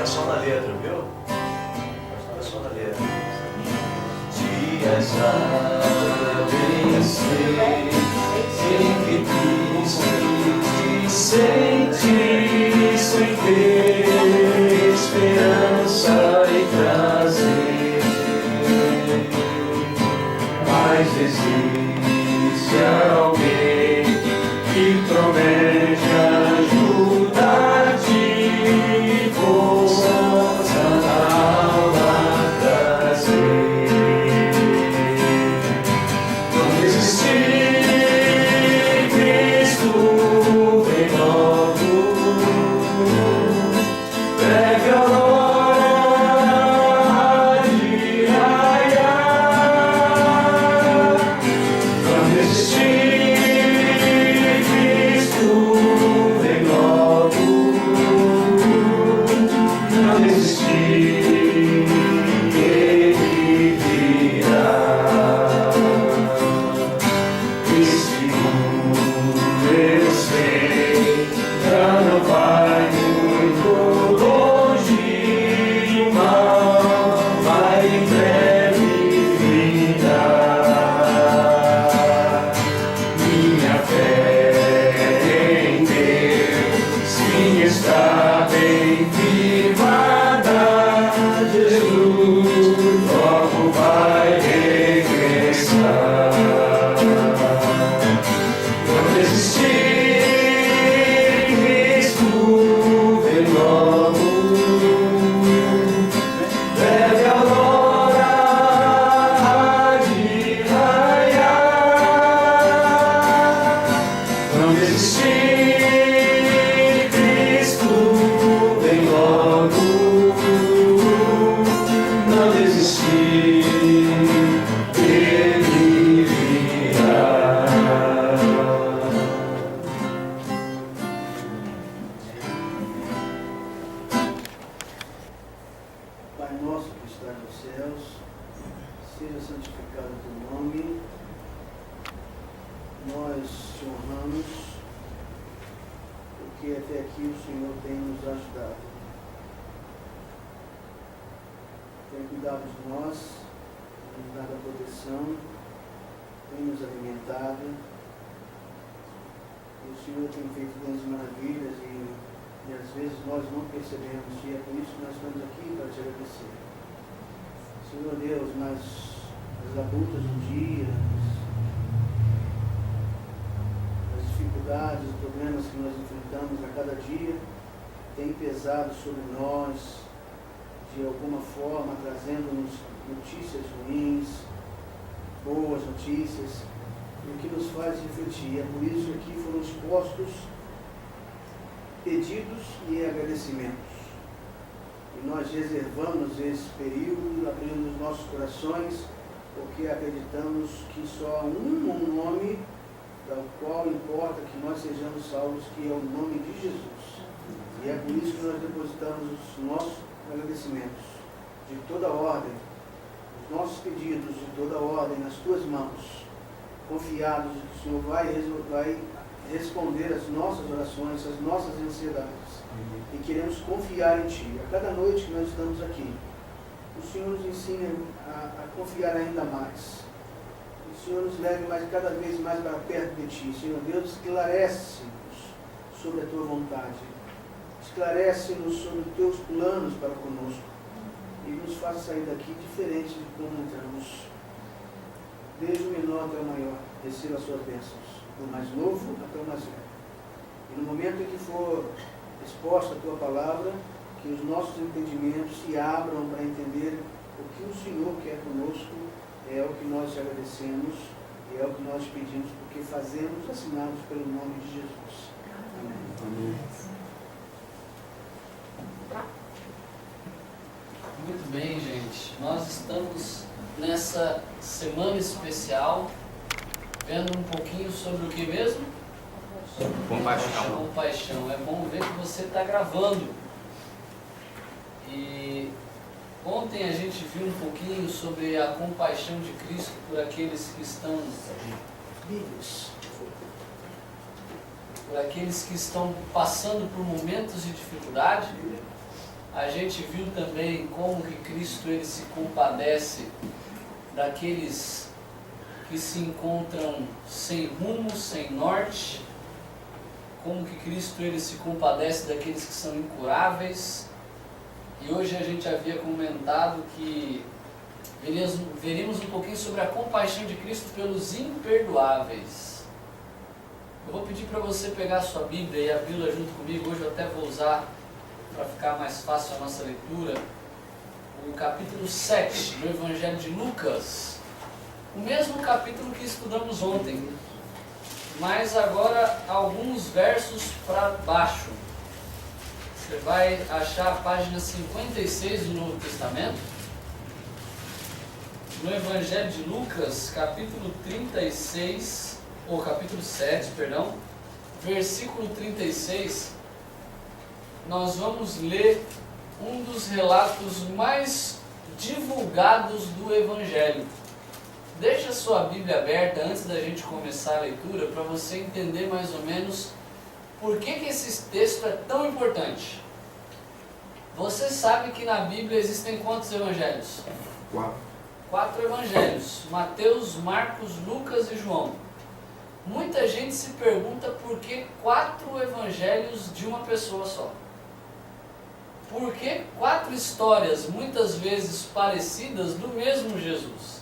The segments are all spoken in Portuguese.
ficar só na letra, viu? Pode ficar só na letra. Dias a vencer, sempre triste, sem ti, sem ter esperança e prazer. Mas existe alguém que promete ajudar-te, força na alma trazer. Não desistir, Cristo vem logo, breve aurora de raiar. Não desistir, Cristo vem logo, não desistir, Ele virá. Esse mundo eu sei, já não vai muito longe, mas em breve virá. Minha fé em Deus, sim, está bem firmada. Jesus logo vai regressar. Não desistir, Cristo vem logo, breve aurora há de raiar. Não desistir, Cristo vem logo, não desistir, Ele virá. Pai nosso que estás nos céus, seja santificado o teu nome. Nós te honramos, porque até aqui o Senhor tem nos ajudado. Tem cuidado de nós, tem nos dado a proteção, tem nos alimentado. E o Senhor tem feito grandes maravilhas e às vezes nós não percebemos, e é por isso que nós estamos aqui para te agradecer. Senhor Deus, mas as labutas do dia, as dificuldades, os problemas que nós enfrentamos a cada dia, têm pesado sobre nós, de alguma forma, trazendo-nos notícias ruins, boas notícias, o que nos faz refletir. É por isso que aqui foram expostos pedidos e agradecimentos. E nós reservamos esse período, abrindo os nossos corações, porque acreditamos que só há um nome ao qual importa que nós sejamos salvos, que é o nome de Jesus. E é por isso que nós depositamos os nossos agradecimentos de toda ordem, os nossos pedidos de toda ordem nas tuas mãos, confiados que o Senhor vai responder às nossas orações, às nossas ansiedades. E queremos confiar em Ti. A cada noite que nós estamos aqui, o Senhor nos ensina a confiar ainda mais. O Senhor nos leve cada vez mais para perto de Ti. Senhor Deus, esclarece-nos sobre a Tua vontade. Esclarece-nos sobre os Teus planos para conosco. E nos faça sair daqui diferente de como entramos. Desde o menor até o maior, receba as suas bênçãos. Do mais novo até o mais velho. E no momento em que for exposta a Tua palavra, que os nossos entendimentos se abram para entender o que o Senhor quer conosco. É o que nós te agradecemos e é o que nós pedimos, porque fazemos assinados pelo nome de Jesus. Amém. Amém. Muito bem, gente. Nós estamos nessa semana especial, vendo um pouquinho sobre o que mesmo? Compaixão. Compaixão. É bom ver que você está gravando. E ontem a gente viu um pouquinho sobre a compaixão de Cristo por aqueles que estão por aqueles que estão passando por momentos de dificuldade. A gente viu também como que Cristo ele se compadece daqueles que se encontram sem rumo, sem norte. Como que Cristo ele se compadece daqueles que são incuráveis. E hoje a gente havia comentado que veríamos um pouquinho sobre a compaixão de Cristo pelos imperdoáveis. Eu vou pedir para você pegar a sua Bíblia e abri-la junto comigo. Hoje eu até vou usar, para ficar mais fácil a nossa leitura, o capítulo 7 do Evangelho de Lucas. O mesmo capítulo que estudamos ontem, mas agora alguns versos para baixo. Você vai achar a página 56 do Novo Testamento. No Evangelho de Lucas, capítulo 36, ou capítulo 7, perdão, versículo 36, nós vamos ler um dos relatos mais divulgados do Evangelho. Deixa a sua Bíblia aberta antes da gente começar a leitura, para você entender mais ou menos por que esse texto é tão importante. Você sabe que na Bíblia existem quantos evangelhos? 4 evangelhos: Mateus, Marcos, Lucas e João. Muita gente se pergunta por que 4 evangelhos de uma pessoa só. Por que 4 histórias, muitas vezes parecidas, do mesmo Jesus?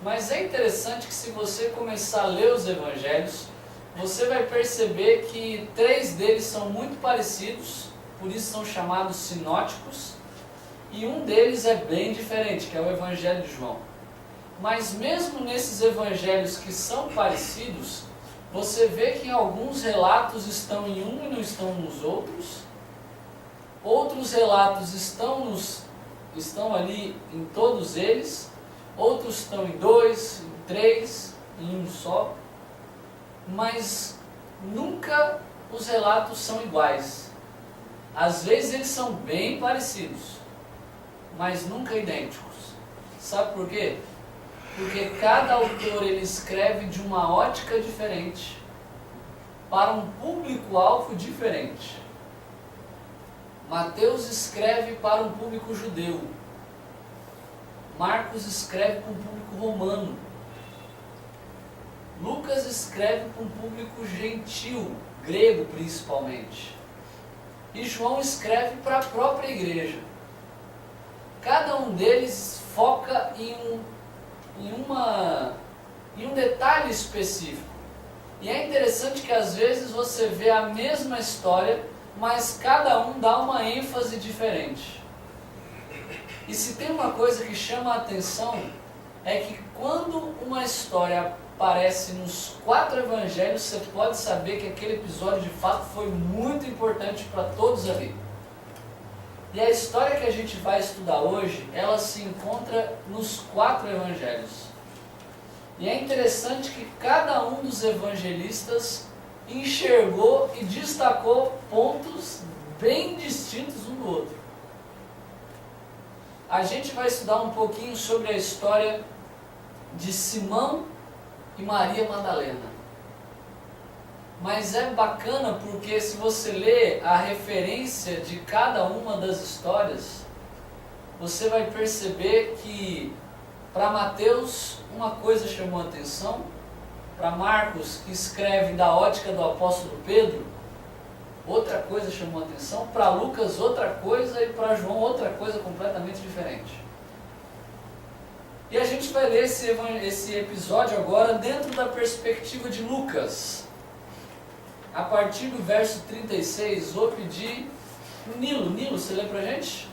Mas é interessante que se você começar a ler os evangelhos, você vai perceber que 3 deles são muito parecidos, por isso são chamados sinóticos, e um deles é bem diferente, que é o Evangelho de João. Mas mesmo nesses evangelhos que são parecidos, você vê que alguns relatos estão em um e não estão nos outros. Outros relatos estão ali em todos eles. Outros estão em 2, em 3, em um só. Mas nunca os relatos são iguais. Às vezes eles são bem parecidos, mas nunca idênticos. Sabe por quê? Porque cada autor ele escreve de uma ótica diferente, para um público-alvo diferente. Mateus escreve para um público judeu. Marcos escreve para um público romano. Lucas escreve para um público gentil, grego principalmente. E João escreve para a própria igreja. Cada um deles foca em um detalhe específico. E é interessante que às vezes você vê a mesma história, mas cada um dá uma ênfase diferente. E se tem uma coisa que chama a atenção, é que quando uma história aparece nos 4 evangelhos, você pode saber que aquele episódio de fato foi muito importante para todos ali. E a história que a gente vai estudar hoje, ela se encontra nos 4 evangelhos. E é interessante que cada um dos evangelistas enxergou e destacou pontos bem distintos um do outro. A gente vai estudar um pouquinho sobre a história de Simão e Maria Madalena. Mas é bacana porque se você lê a referência de cada uma das histórias, você vai perceber que para Mateus uma coisa chamou a atenção, para Marcos, que escreve da ótica do apóstolo Pedro, outra coisa chamou a atenção, para Lucas outra coisa e para João outra coisa completamente diferente. E a gente vai ler esse episódio agora dentro da perspectiva de Lucas. A partir do verso 36, vou pedir Nilo, você lê pra gente?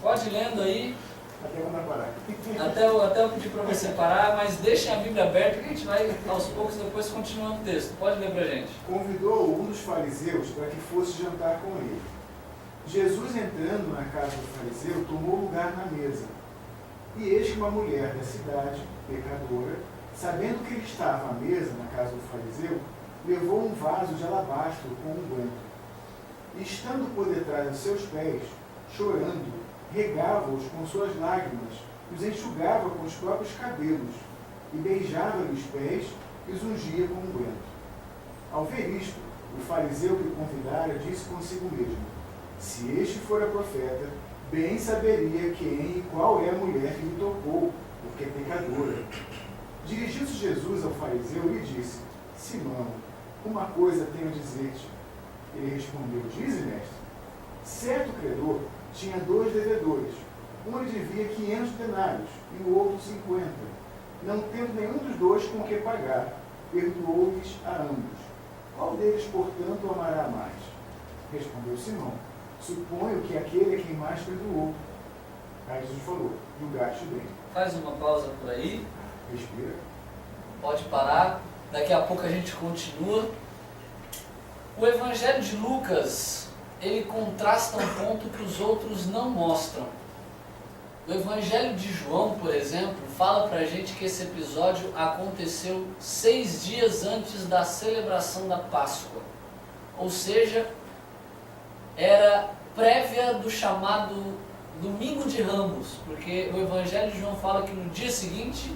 Pode ir lendo aí. Até quando eu parar. Até eu pedir para você parar, mas deixem a Bíblia aberta que a gente vai aos poucos depois continuando o texto. Pode ler pra gente. Convidou um dos fariseus para que fosse jantar com ele. Jesus, entrando na casa do fariseu, tomou lugar na mesa. E eis que uma mulher da cidade, pecadora, sabendo que ele estava à mesa na casa do fariseu, levou um vaso de alabastro com unguento. E estando por detrás de seus pés, chorando, regava-os com suas lágrimas, e os enxugava com os próprios cabelos, e beijava-lhe os pés e os ungia com unguento. Ao ver isto, o fariseu que o convidara disse consigo mesmo: Se este fora profeta, bem saberia quem e qual é a mulher que lhe tocou, porque é pecadora. Dirigiu-se Jesus ao fariseu e lhe disse: Simão, uma coisa tenho a dizer-te. Ele respondeu: Dize, mestre. Certo credor tinha 2 devedores. Um lhe devia 500 denários e o outro 50. Não tendo nenhum dos 2 com que pagar, perdoou-lhes a ambos. Qual deles, portanto, amará mais? Respondeu Simão: Suponho que aquele a quem mais perdoou. Aí Jesus falou: Julgaste bem. Faz uma pausa por aí. Respira. Pode parar. Daqui a pouco a gente continua. O Evangelho de Lucas, ele contrasta um ponto que os outros não mostram. O Evangelho de João, por exemplo, fala pra gente que esse episódio aconteceu 6 dias antes da celebração da Páscoa. Ou seja, era prévia do chamado Domingo de Ramos, porque o Evangelho de João fala que no dia seguinte,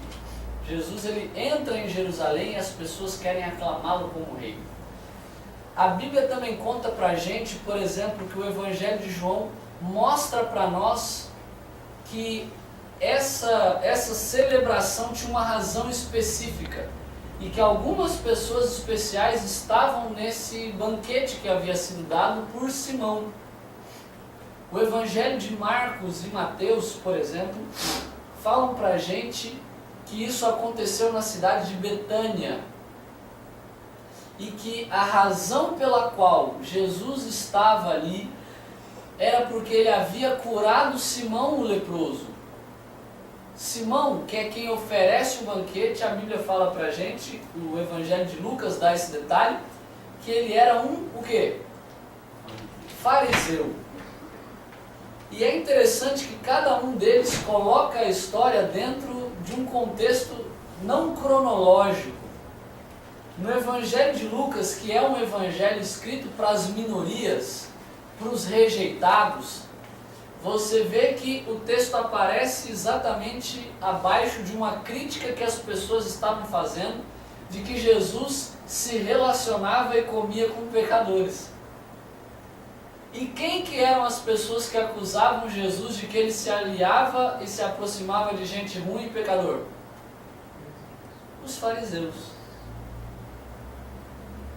Jesus ele entra em Jerusalém e as pessoas querem aclamá-lo como rei. A Bíblia também conta pra gente, por exemplo, que o Evangelho de João mostra para nós que essa celebração tinha uma razão específica e que algumas pessoas especiais estavam nesse banquete que havia sido dado por Simão. O Evangelho de Marcos e Mateus, por exemplo, falam para a gente que isso aconteceu na cidade de Betânia e que a razão pela qual Jesus estava ali era porque ele havia curado Simão o leproso. Simão, que é quem oferece o banquete, a Bíblia fala pra gente, o Evangelho de Lucas dá esse detalhe, que ele era o quê? Fariseu. E é interessante que cada um deles coloca a história dentro de um contexto não cronológico. No Evangelho de Lucas, que é um evangelho escrito para as minorias, para os rejeitados, você vê que o texto aparece exatamente abaixo de uma crítica que as pessoas estavam fazendo de que Jesus se relacionava e comia com pecadores. E quem que eram as pessoas que acusavam Jesus de que ele se aliava e se aproximava de gente ruim e pecador? Os fariseus.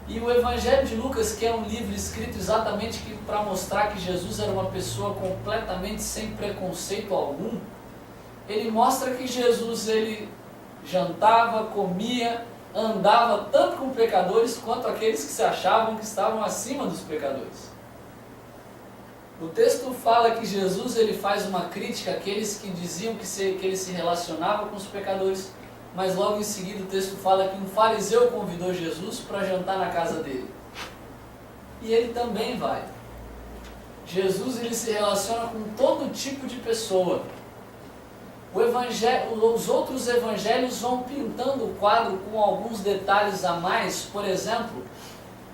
E o Evangelho de Lucas, que é um livro escrito exatamente para mostrar que Jesus era uma pessoa completamente sem preconceito algum, ele mostra que Jesus ele jantava, comia, andava tanto com pecadores quanto aqueles que se achavam que estavam acima dos pecadores. O texto fala que Jesus ele faz uma crítica àqueles que diziam que ele se relacionava com os pecadores, mas logo em seguida o texto fala que um fariseu convidou Jesus para jantar na casa dele. E ele também vai. Jesus ele se relaciona com todo tipo de pessoa. Os outros evangelhos vão pintando o quadro com alguns detalhes a mais. Por exemplo,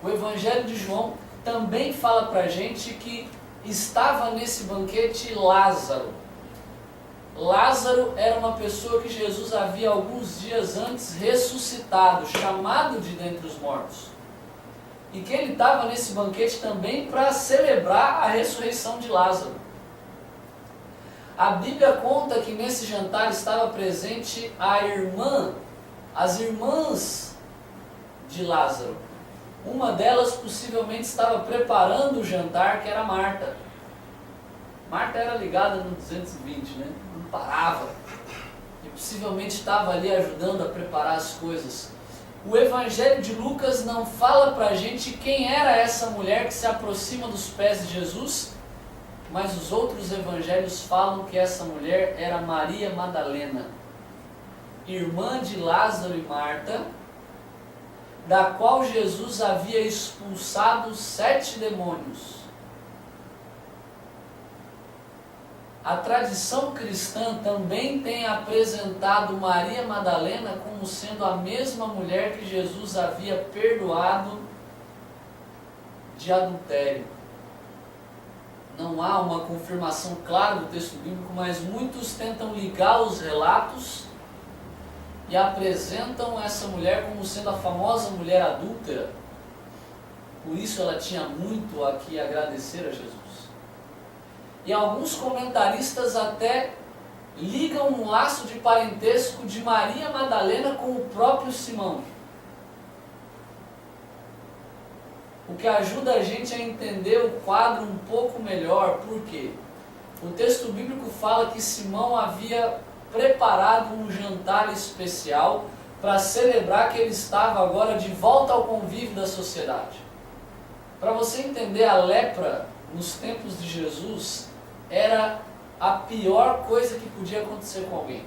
o Evangelho de João também fala para a gente que estava nesse banquete Lázaro. Lázaro era uma pessoa que Jesus havia alguns dias antes ressuscitado, chamado de dentre os mortos. E que ele estava nesse banquete também para celebrar a ressurreição de Lázaro. A Bíblia conta que nesse jantar estava presente as irmãs de Lázaro. Uma delas possivelmente estava preparando o jantar, que era Marta. Marta era ligada no 220, né? Não parava. E possivelmente estava ali ajudando a preparar as coisas. O Evangelho de Lucas não fala pra gente quem era essa mulher que se aproxima dos pés de Jesus, mas os outros evangelhos falam que essa mulher era Maria Madalena, irmã de Lázaro e Marta, da qual Jesus havia expulsado 7 demônios. A tradição cristã também tem apresentado Maria Madalena como sendo a mesma mulher que Jesus havia perdoado de adultério. Não há uma confirmação clara do texto bíblico, mas muitos tentam ligar os relatos e apresentam essa mulher como sendo a famosa mulher adúltera. Por isso ela tinha muito a que agradecer a Jesus. E alguns comentaristas até ligam um laço de parentesco de Maria Madalena com o próprio Simão. O que ajuda a gente a entender o quadro um pouco melhor. Por quê? O texto bíblico fala que Simão havia preparado um jantar especial para celebrar que ele estava agora de volta ao convívio da sociedade. Para você entender, a lepra nos tempos de Jesus era a pior coisa que podia acontecer com alguém.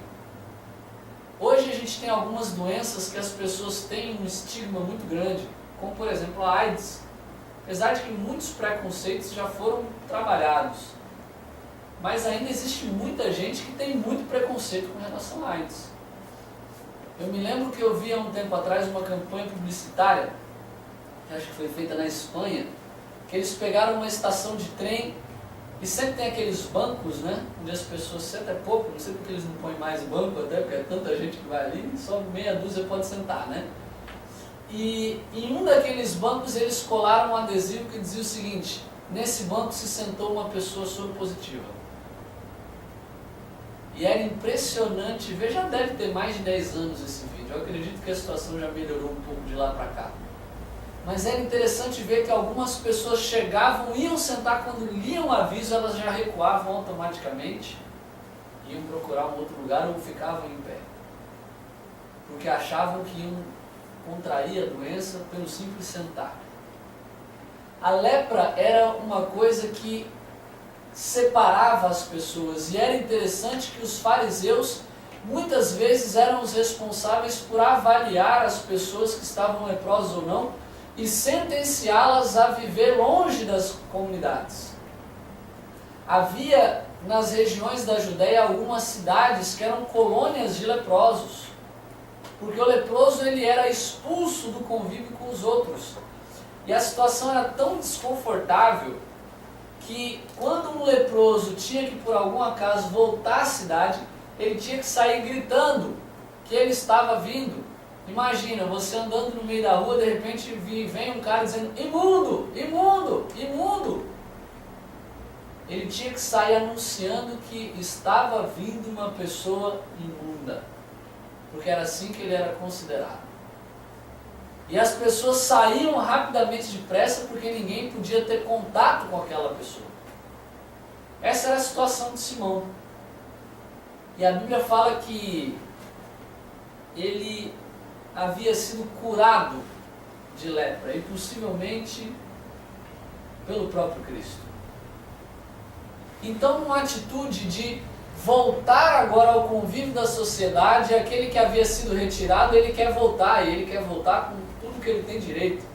Hoje a gente tem algumas doenças que as pessoas têm um estigma muito grande, como por exemplo a AIDS. Apesar de que muitos preconceitos já foram trabalhados, mas ainda existe muita gente que tem muito preconceito com relação à AIDS. Eu me lembro que eu vi há um tempo atrás uma campanha publicitária, que acho que foi feita na Espanha, que eles pegaram uma estação de trem e sempre tem aqueles bancos, né, onde as pessoas sentam, é pouco, não sei porque eles não põem mais banco até, porque é tanta gente que vai ali, só meia dúzia pode sentar, né? E em um daqueles bancos eles colaram um adesivo que dizia o seguinte: nesse banco se sentou uma pessoa soropositiva. E era impressionante ver, já deve ter mais de 10 anos esse vídeo, eu acredito que a situação já melhorou um pouco de lá para cá. Mas era interessante ver que algumas pessoas chegavam, iam sentar, quando liam o aviso elas já recuavam automaticamente, iam procurar um outro lugar ou ficavam em pé. Porque achavam que iam contrair a doença pelo simples sentar. A lepra era uma coisa que separava as pessoas, e era interessante que os fariseus muitas vezes eram os responsáveis por avaliar as pessoas que estavam leprosas ou não e sentenciá-las a viver longe das comunidades. Havia nas regiões da Judéia algumas cidades que eram colônias de leprosos, porque o leproso ele era expulso do convívio com os outros. E a situação era tão desconfortável que quando um leproso tinha que por algum acaso voltar à cidade, ele tinha que sair gritando que ele estava vindo. Imagina, você andando no meio da rua, de repente vem um cara dizendo: imundo, imundo, imundo. Ele tinha que sair anunciando que estava vindo uma pessoa imunda, porque era assim que ele era considerado. E as pessoas saíam rapidamente depressa porque ninguém podia ter contato com aquela pessoa. Essa era a situação de Simão. E a Bíblia fala que ele havia sido curado de lepra, e possivelmente pelo próprio Cristo. Então, numa atitude de voltar agora ao convívio da sociedade, aquele que havia sido retirado, ele quer voltar, e ele quer voltar com tudo que ele tem direito.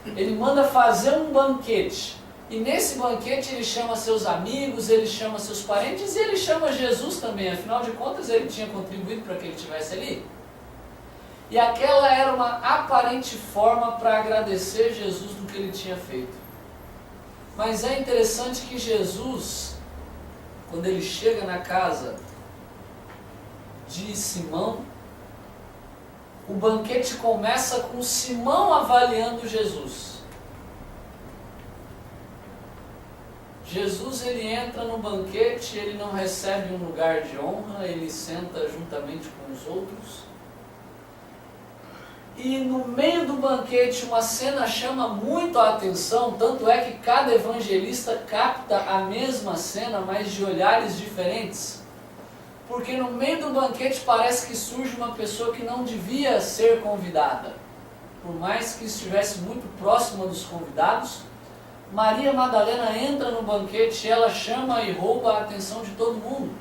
Ele manda fazer um banquete, e nesse banquete ele chama seus amigos, ele chama seus parentes, e ele chama Jesus também, afinal de contas ele tinha contribuído para que ele estivesse ali. E aquela era uma aparente forma para agradecer Jesus do que ele tinha feito. Mas é interessante que Jesus, quando ele chega na casa de Simão, o banquete começa com Simão avaliando Jesus. Jesus ele entra no banquete, ele não recebe um lugar de honra, ele senta juntamente com os outros. E no meio do banquete uma cena chama muito a atenção, tanto é que cada evangelista capta a mesma cena, mas de olhares diferentes. Porque no meio do banquete parece que surge uma pessoa que não devia ser convidada. Por mais que estivesse muito próxima dos convidados, Maria Madalena entra no banquete e ela chama e rouba a atenção de todo mundo.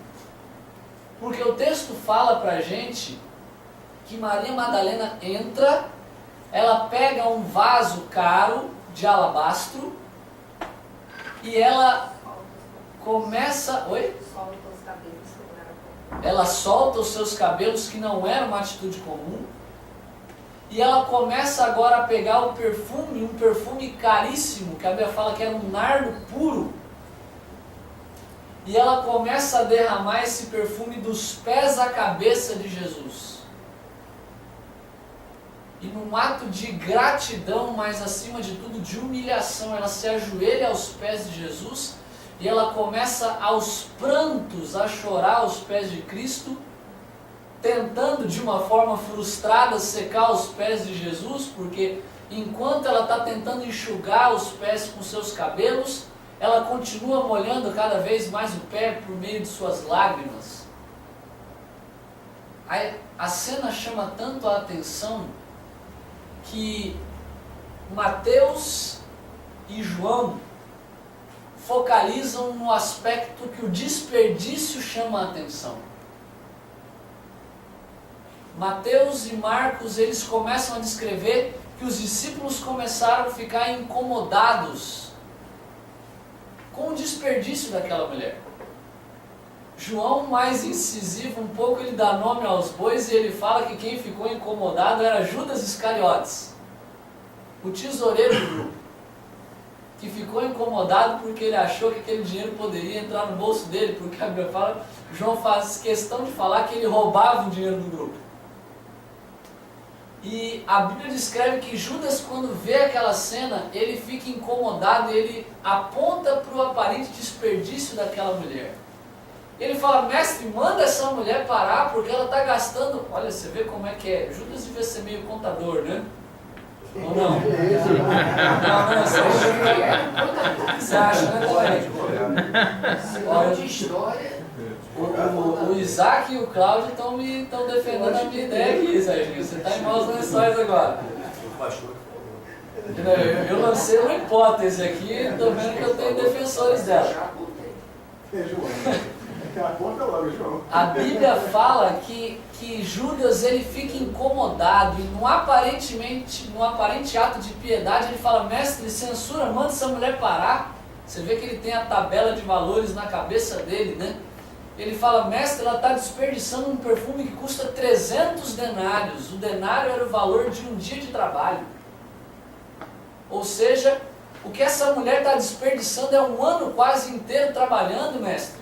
Porque o texto fala pra gente que Maria Madalena entra, ela pega um vaso caro de alabastro e ela começa... Oi? Ela solta os seus cabelos, que não era uma atitude comum, e ela começa agora a pegar o perfume, um perfume caríssimo, que a Bíblia fala que era um nardo puro, e ela começa a derramar esse perfume dos pés à cabeça de Jesus. E num ato de gratidão, mas acima de tudo de humilhação, ela se ajoelha aos pés de Jesus e ela começa aos prantos a chorar aos pés de Cristo, tentando de uma forma frustrada secar os pés de Jesus, porque enquanto ela está tentando enxugar os pés com seus cabelos, ela continua molhando cada vez mais o pé por meio de suas lágrimas. A cena chama tanto a atenção que Mateus e João focalizam no aspecto que o desperdício chama a atenção. Mateus e Marcos, eles começam a descrever que os discípulos começaram a ficar incomodados com o desperdício daquela mulher. João, mais incisivo um pouco, ele dá nome aos bois e ele fala que quem ficou incomodado era Judas Iscariotes, o tesoureiro do grupo, que ficou incomodado porque ele achou que aquele dinheiro poderia entrar no bolso dele, porque a Bíblia fala, João faz questão de falar que ele roubava o dinheiro do grupo. E a Bíblia descreve que Judas, quando vê aquela cena, ele fica incomodado e ele aponta para o aparente desperdício daquela mulher. Ele fala, mestre, manda essa mulher parar porque ela está gastando... Olha, você vê como é que é. Judas devia ser meio contador, né? Ou não? Não, você acha, né? Olha, de história. o Isaac e o Cláudio estão defendendo a minha ideia aqui, Serginho. Você está em maus lençóis agora. Eu lancei uma hipótese aqui, estou vendo que eu tenho defensores dela. A Bíblia fala que Judas ele fica incomodado e no aparente ato de piedade ele fala, mestre, censura, manda essa mulher parar. Você vê que ele tem a tabela de valores na cabeça dele, né? Ele fala, mestre, ela está desperdiçando um perfume que custa 300 denários. O denário era o valor de um dia de trabalho. Ou seja, o que essa mulher está desperdiçando é um ano quase inteiro trabalhando, mestre.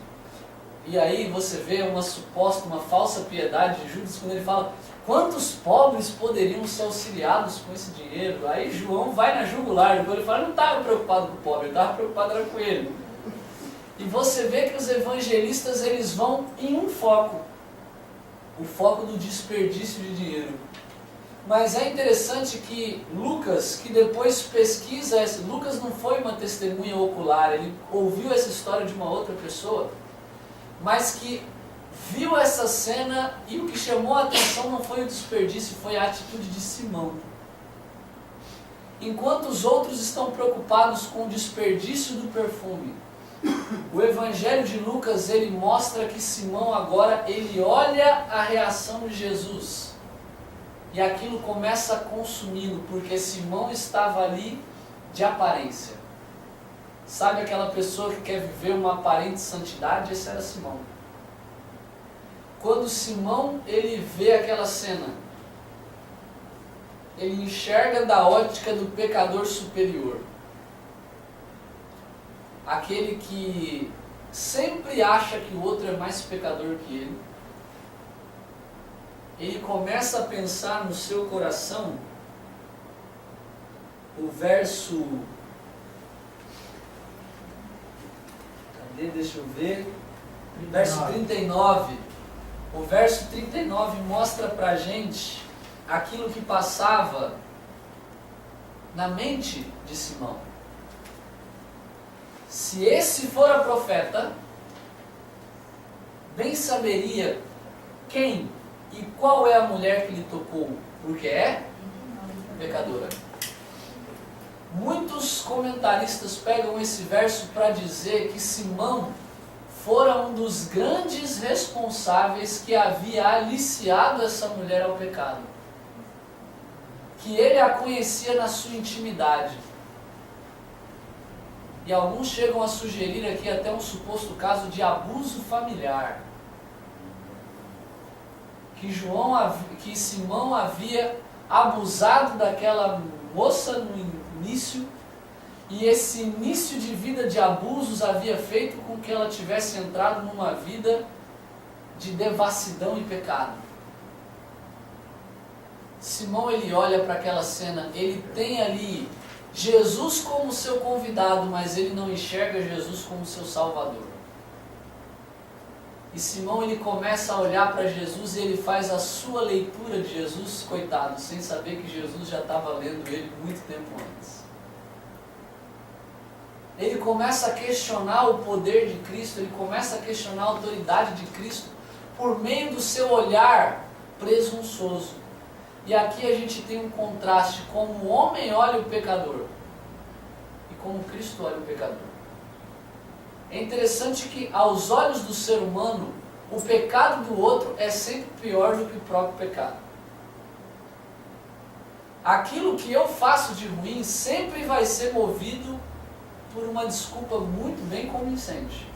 E aí você vê uma falsa piedade de Judas quando ele fala, quantos pobres poderiam ser auxiliados com esse dinheiro? Aí João vai na jugular, depois ele fala, não estava preocupado com o pobre, ele estava preocupado era com ele. E você vê que os evangelistas eles vão em um foco, o foco do desperdício de dinheiro. Mas é interessante que Lucas, que depois pesquisa, Lucas não foi uma testemunha ocular, ele ouviu essa história de uma outra pessoa, mas que viu essa cena e o que chamou a atenção não foi o desperdício, foi a atitude de Simão. Enquanto os outros estão preocupados com o desperdício do perfume, o Evangelho de Lucas ele mostra que Simão agora ele olha a reação de Jesus e aquilo começa a consumi-lo, porque Simão estava ali de aparência. Sabe aquela pessoa que quer viver uma aparente santidade? Esse era Simão. Quando Simão ele vê aquela cena, ele enxerga da ótica do pecador superior. Aquele que sempre acha que o outro é mais pecador que ele. Ele começa a pensar no seu coração o verso... Deixa eu ver. Verso 39. O verso 39 mostra pra gente aquilo que passava na mente de Simão. Se esse fora profeta, bem saberia quem e qual é a mulher que lhe tocou, porque é pecadora. Muitos comentaristas pegam esse verso para dizer que Simão fora um dos grandes responsáveis que havia aliciado essa mulher ao pecado. Que ele a conhecia na sua intimidade. E alguns chegam a sugerir aqui até um suposto caso de abuso familiar. Que Simão havia abusado daquela moça no início, e esse início de vida de abusos havia feito com que ela tivesse entrado numa vida de devassidão e pecado. Simão ele olha para aquela cena, ele tem ali Jesus como seu convidado, mas ele não enxerga Jesus como seu Salvador. E Simão ele começa a olhar para Jesus e ele faz a sua leitura de Jesus, coitado, sem saber que Jesus já estava lendo ele muito tempo antes. Ele começa a questionar o poder de Cristo, ele começa a questionar a autoridade de Cristo por meio do seu olhar presunçoso. E aqui a gente tem um contraste, como o homem olha o pecador e como Cristo olha o pecador. É interessante que aos olhos do ser humano, o pecado do outro é sempre pior do que o próprio pecado. Aquilo que eu faço de ruim sempre vai ser movido por uma desculpa muito bem convincente.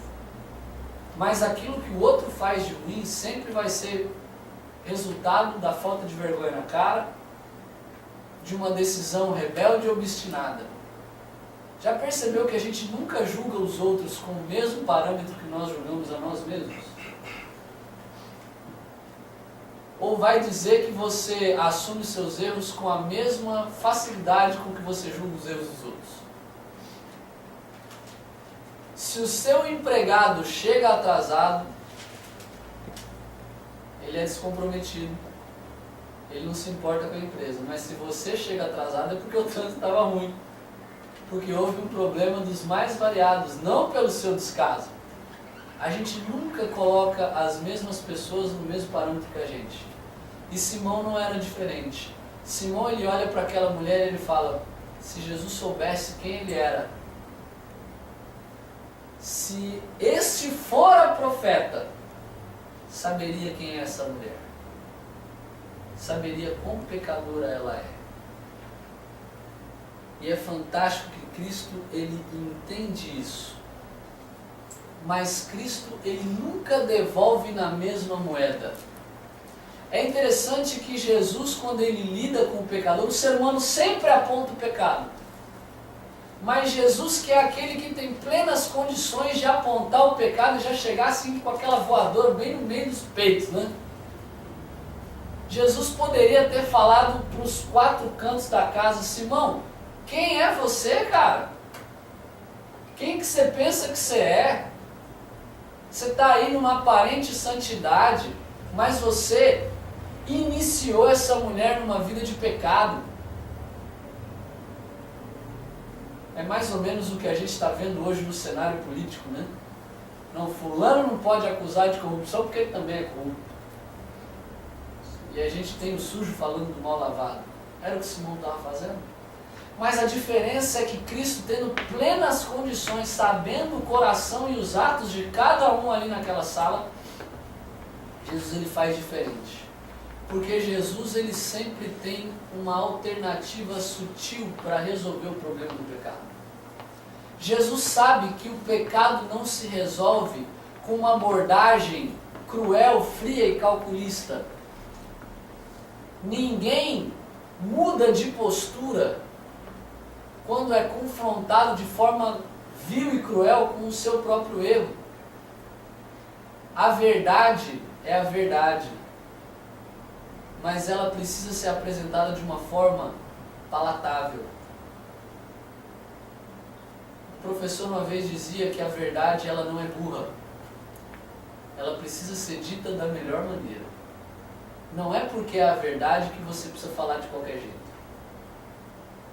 Mas aquilo que o outro faz de ruim sempre vai ser resultado da falta de vergonha na cara, de uma decisão rebelde e obstinada. Já percebeu que a gente nunca julga os outros com o mesmo parâmetro que nós julgamos a nós mesmos? Ou vai dizer que você assume seus erros com a mesma facilidade com que você julga os erros dos outros? Se o seu empregado chega atrasado, ele é descomprometido, ele não se importa com a empresa. Mas se você chega atrasado é porque o trânsito estava ruim, porque houve um problema dos mais variados, não pelo seu descaso. A gente nunca coloca as mesmas pessoas no mesmo parâmetro que a gente. E Simão não era diferente. Simão ele olha para aquela mulher e ele fala, se Jesus soubesse quem ele era, se este fora profeta, saberia quem é essa mulher. Saberia quão pecadora ela é. E é fantástico que Cristo, ele entende isso. Mas Cristo, ele nunca devolve na mesma moeda. É interessante que Jesus, quando ele lida com o pecador, o ser humano sempre aponta o pecado. Mas Jesus, que é aquele que tem plenas condições de apontar o pecado e já chegar assim com aquela voadora bem no meio dos peitos, né? Jesus poderia ter falado para os 4 cantos da casa, Simão, quem é você, cara? Quem que você pensa que você é? Você está aí numa aparente santidade, mas você iniciou essa mulher numa vida de pecado. É mais ou menos o que a gente está vendo hoje no cenário político, né? Não, fulano não pode acusar de corrupção porque ele também é corrupto. E a gente tem o sujo falando do mal lavado. Era o que Simão estava fazendo. Mas a diferença é que Cristo, tendo plenas condições, sabendo o coração e os atos de cada um ali naquela sala, Jesus ele faz diferente. Porque Jesus ele sempre tem uma alternativa sutil para resolver o problema do pecado. Jesus sabe que o pecado não se resolve com uma abordagem cruel, fria e calculista. Ninguém muda de postura quando é confrontado de forma vil e cruel com o seu próprio erro. A verdade é a verdade, mas ela precisa ser apresentada de uma forma palatável. O professor uma vez dizia que a verdade ela não é burra, ela precisa ser dita da melhor maneira. Não é porque é a verdade que você precisa falar de qualquer jeito.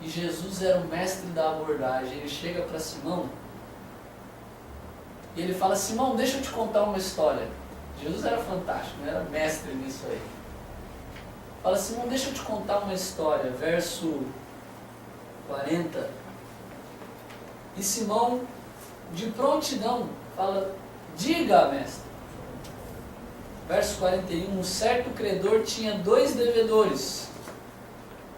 E Jesus era o mestre da abordagem. Ele chega para Simão e ele fala, Simão, deixa eu te contar uma história. Jesus era fantástico, era mestre nisso aí. Fala, Simão, deixa eu te contar uma história. Verso 40. E Simão, de prontidão, fala, diga, mestre. Verso 41, um certo credor tinha 2 devedores.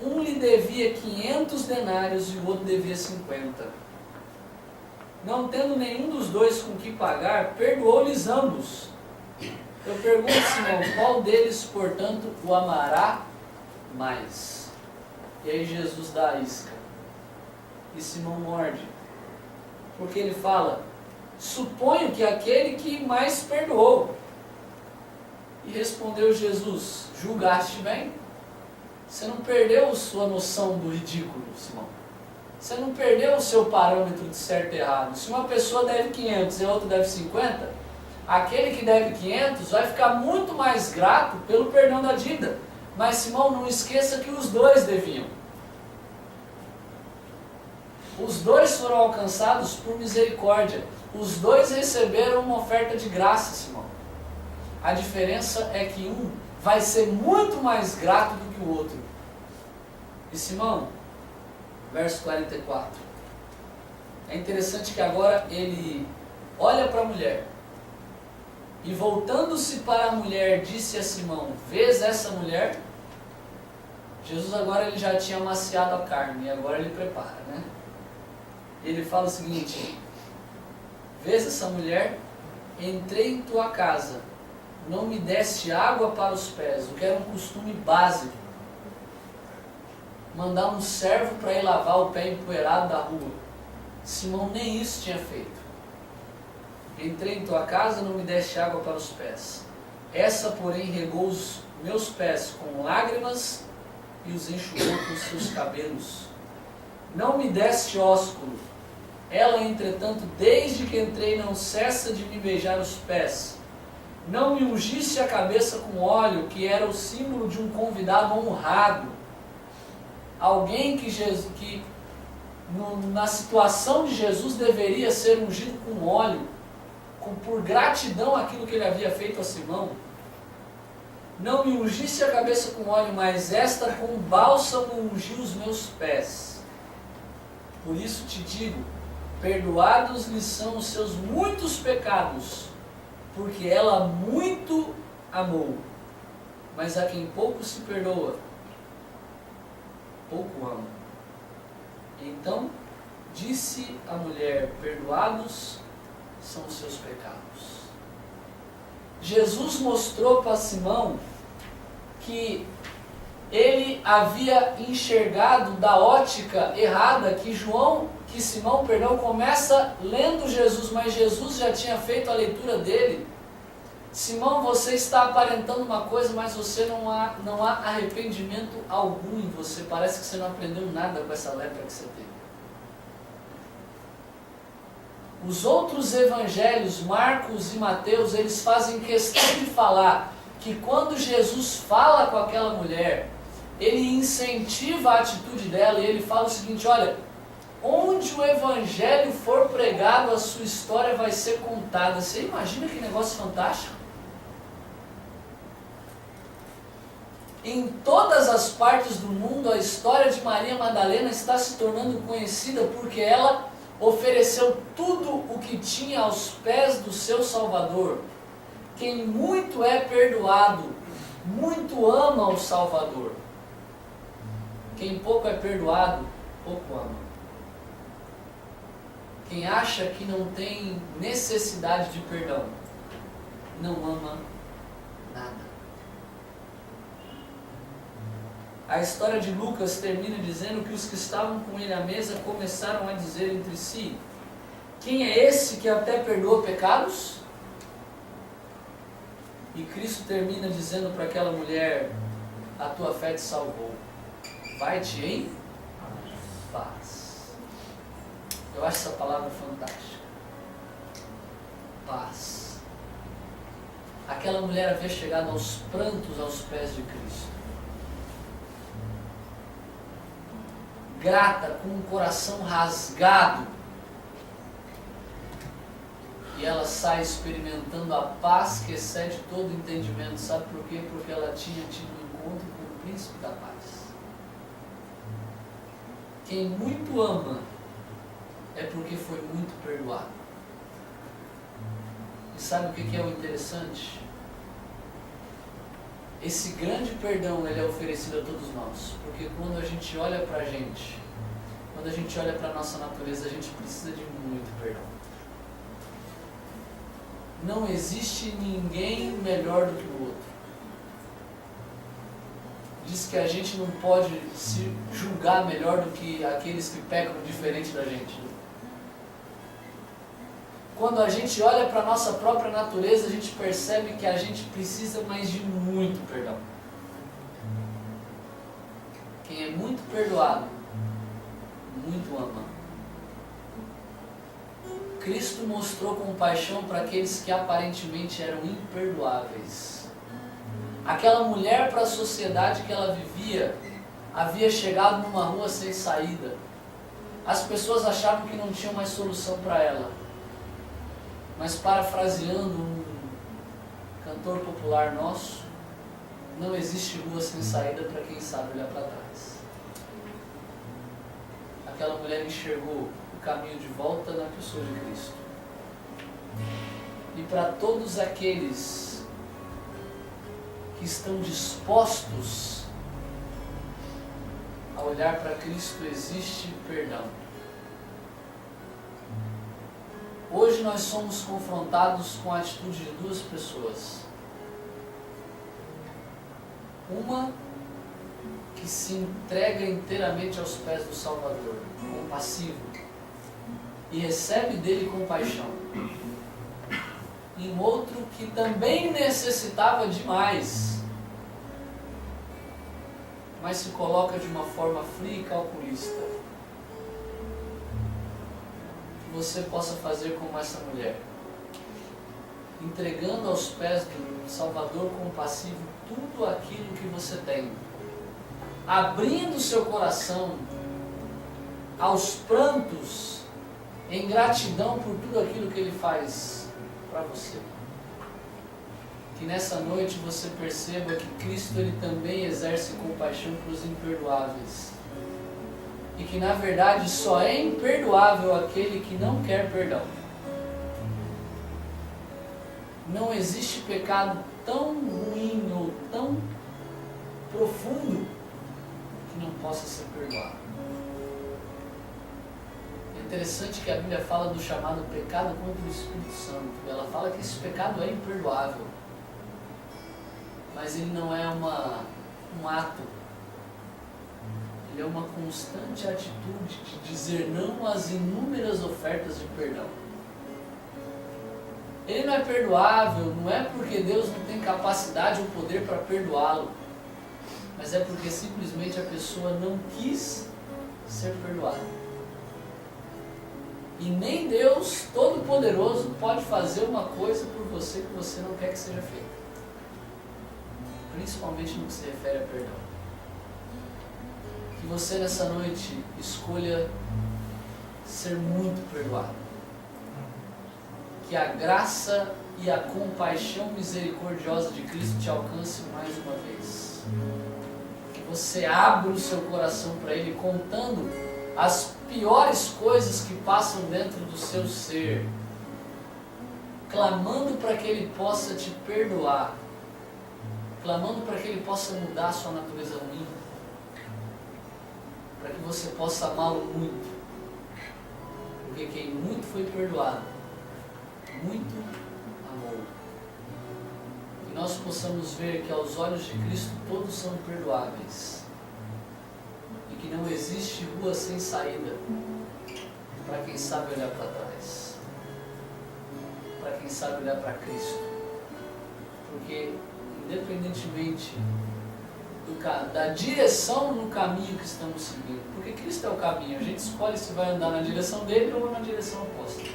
Um lhe devia 500 denários e o outro devia 50. Não tendo nenhum dos dois com que pagar, perdoou-lhes ambos. Eu pergunto, Simão, qual deles, portanto, o amará mais? E aí Jesus dá a isca. E Simão morde. Porque ele fala, suponho que aquele que mais perdoou. E respondeu Jesus, julgaste bem? Você não perdeu sua noção do ridículo, Simão. Você não perdeu o seu parâmetro de certo e errado. Se uma pessoa deve 500 e a outra deve 50, aquele que deve 500 vai ficar muito mais grato pelo perdão da dívida. Mas, Simão, não esqueça que os dois deviam. Os dois foram alcançados por misericórdia. Os dois receberam uma oferta de graça, Simão. A diferença é que um vai ser muito mais grato do que o outro. E Simão, verso 44. É interessante que agora ele olha para a mulher. E voltando-se para a mulher, disse a Simão: vês essa mulher? Jesus agora ele já tinha amaciado a carne, e agora ele prepara, né? Ele fala o seguinte: vês essa mulher? Entrei em tua casa, não me deste água para os pés, o que era um costume básico. Mandar um servo para ir lavar o pé empoeirado da rua. Simão nem isso tinha feito. Entrei em tua casa, não me deste água para os pés. Essa, porém, regou os meus pés com lágrimas e os enxugou com seus cabelos. Não me deste ósculo. Ela, entretanto, desde que entrei, não cessa de me beijar os pés. Não me ungisse a cabeça com óleo, que era o símbolo de um convidado honrado. Alguém que na situação de Jesus deveria ser ungido com óleo, por gratidão àquilo que ele havia feito a Simão. Não me ungisse a cabeça com óleo, mas esta com bálsamo ungiu os meus pés. Por isso te digo, perdoados lhe são os seus muitos pecados, porque ela muito amou. Mas a quem pouco se perdoa, pouco ama. Então disse a mulher: perdoados são os seus pecados. Jesus mostrou para Simão que ele havia enxergado da ótica errada, que Simão começa lendo Jesus, mas Jesus já tinha feito a leitura dele. Simão, você está aparentando uma coisa, mas você não há arrependimento algum em você. Parece que você não aprendeu nada com essa lepra que você teve. Os outros evangelhos, Marcos e Mateus, eles fazem questão de falar que quando Jesus fala com aquela mulher, ele incentiva a atitude dela e ele fala o seguinte: olha, onde o evangelho for pregado, a sua história vai ser contada. Você imagina que negócio fantástico? Em todas as partes do mundo, a história de Maria Madalena está se tornando conhecida porque ela ofereceu tudo o que tinha aos pés do seu Salvador. Quem muito é perdoado, muito ama o Salvador. Quem pouco é perdoado, pouco ama. Quem acha que não tem necessidade de perdão, não ama nada. A história de Lucas termina dizendo que os que estavam com ele à mesa começaram a dizer entre si: quem é esse que até perdoa pecados? E Cristo termina dizendo para aquela mulher: a tua fé te salvou. Vai-te em paz. Eu acho essa palavra fantástica. Paz. Aquela mulher havia chegado aos prantos aos pés de Cristo. Grata, com um coração rasgado. E ela sai experimentando a paz que excede todo entendimento. Sabe por quê? Porque ela tinha tido um encontro com o príncipe da paz. Quem muito ama é porque foi muito perdoado. E sabe o que é o interessante? Esse grande perdão, ele é oferecido a todos nós. Porque quando a gente olha para a gente, quando a gente olha para a nossa natureza, a gente precisa de muito perdão. Não existe ninguém melhor do que o outro. Diz que a gente não pode se julgar melhor do que aqueles que pecam diferente da gente. Quando a gente olha para a nossa própria natureza, a gente percebe que a gente precisa mais de muito perdão. Quem é muito perdoado, muito ama. Cristo mostrou compaixão para aqueles que aparentemente eram imperdoáveis. Aquela mulher, para a sociedade que ela vivia, havia chegado numa rua sem saída. As pessoas achavam que não tinham mais solução para ela. Mas, parafraseando um cantor popular nosso, não existe rua sem saída para quem sabe olhar para trás. Aquela mulher enxergou o caminho de volta na pessoa de Cristo. E para todos aqueles que estão dispostos a olhar para Cristo, existe perdão. Hoje nós somos confrontados com a atitude de duas pessoas. Uma que se entrega inteiramente aos pés do Salvador, compassivo, e recebe dele compaixão. E um outro que também necessitava demais, mas se coloca de uma forma fria e calculista. Que você possa fazer como essa mulher, entregando aos pés do Salvador compassivo tudo aquilo que você tem, abrindo seu coração aos prantos, em gratidão por tudo aquilo que Ele faz para você. Que nessa noite você perceba que Cristo Ele também exerce compaixão para os imperdoáveis. E que na verdade só é imperdoável aquele que não quer perdão. Não existe pecado tão ruim ou tão profundo que não possa ser perdoado. É interessante que a Bíblia fala do chamado pecado contra o Espírito Santo. Ela fala que esse pecado é imperdoável, mas ele não é um ato. Ele é uma constante atitude de dizer não às inúmeras ofertas de perdão. Ele não é perdoável, não é porque Deus não tem capacidade ou poder para perdoá-lo, mas é porque simplesmente a pessoa não quis ser perdoada. E nem Deus Todo-Poderoso pode fazer uma coisa por você que você não quer que seja feita. Principalmente no que se refere a perdão. Que você nessa noite escolha ser muito perdoado. Que a graça e a compaixão misericordiosa de Cristo te alcance mais uma vez. Que você abra o seu coração para Ele, contando as piores coisas que passam dentro do seu ser, clamando para que Ele possa te perdoar, clamando para que Ele possa mudar a sua natureza ruim, para que você possa amá-lo muito, porque quem muito foi perdoado, muito amou. Que nós possamos ver que aos olhos de Cristo todos são perdoáveis e que não existe rua sem saída para quem sabe olhar para trás, para quem sabe olhar para Cristo, porque independentemente da direção no caminho que estamos seguindo, porque Cristo é o caminho, a gente escolhe se vai andar na direção dele ou na direção oposta.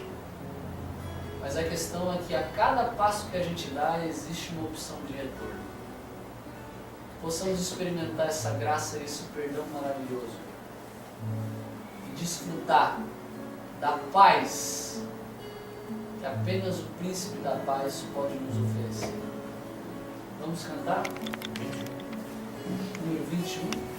Mas a questão é que a cada passo que a gente dá, existe uma opção de retorno. Possamos experimentar essa graça e esse perdão maravilhoso. E desfrutar da paz que apenas o Príncipe da Paz pode nos oferecer. Vamos cantar? Número 21.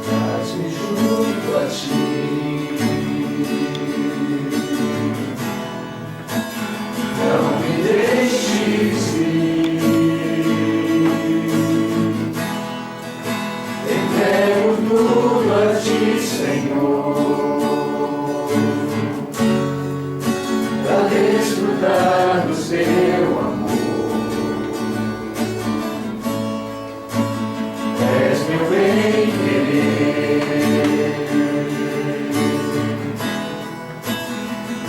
Traz-me do seu amor. És meu bem-querer.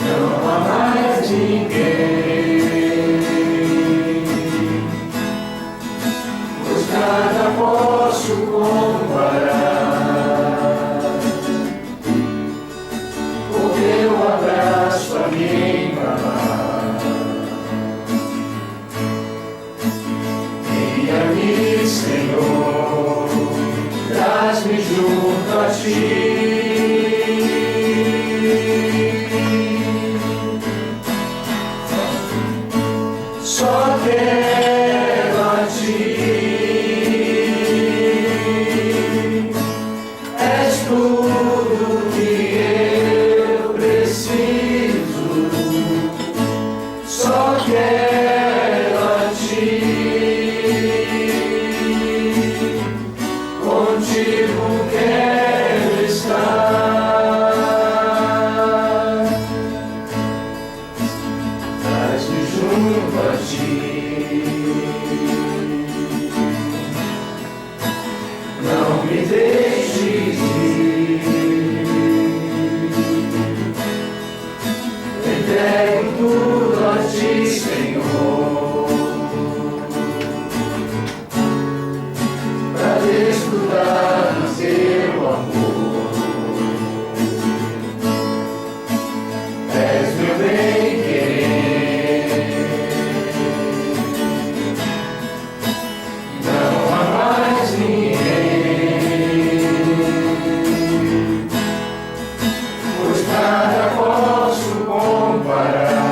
Não há mais ninguém, pois nada posso comparar. O teu abraço a me embalar. Guia-me, Senhor, traz-me junto a ti. Só quero a ti. És tudo que eu preciso. Só quero a ti. Contigo quero estar. Traz-me junto a ti. Não me deixes ir. Entrego tudo a ti, Senhor, para desfrutar do teu amor. És meu bem-querer. Não há mais ninguém, pois nada posso comparar.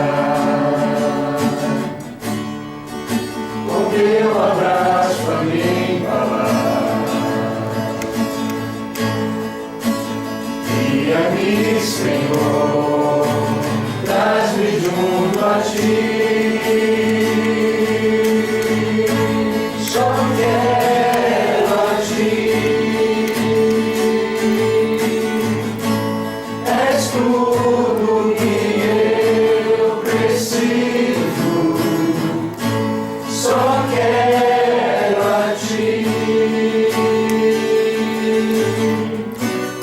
O teu abraço a me embalar. Guia-me, Senhor, traz-me junto a ti. Só quero a ti. És tudo que eu preciso. Só quero a ti.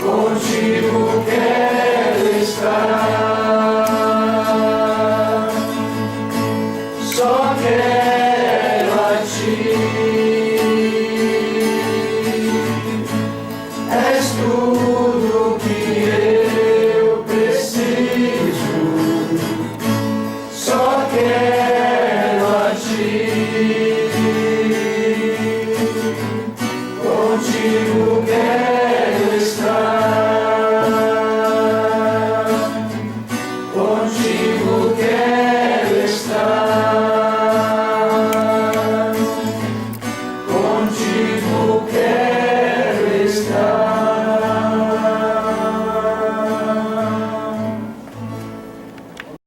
Contigo quero estar. Só quero a ti. És tudo que eu preciso. Só quero a ti. Contigo quero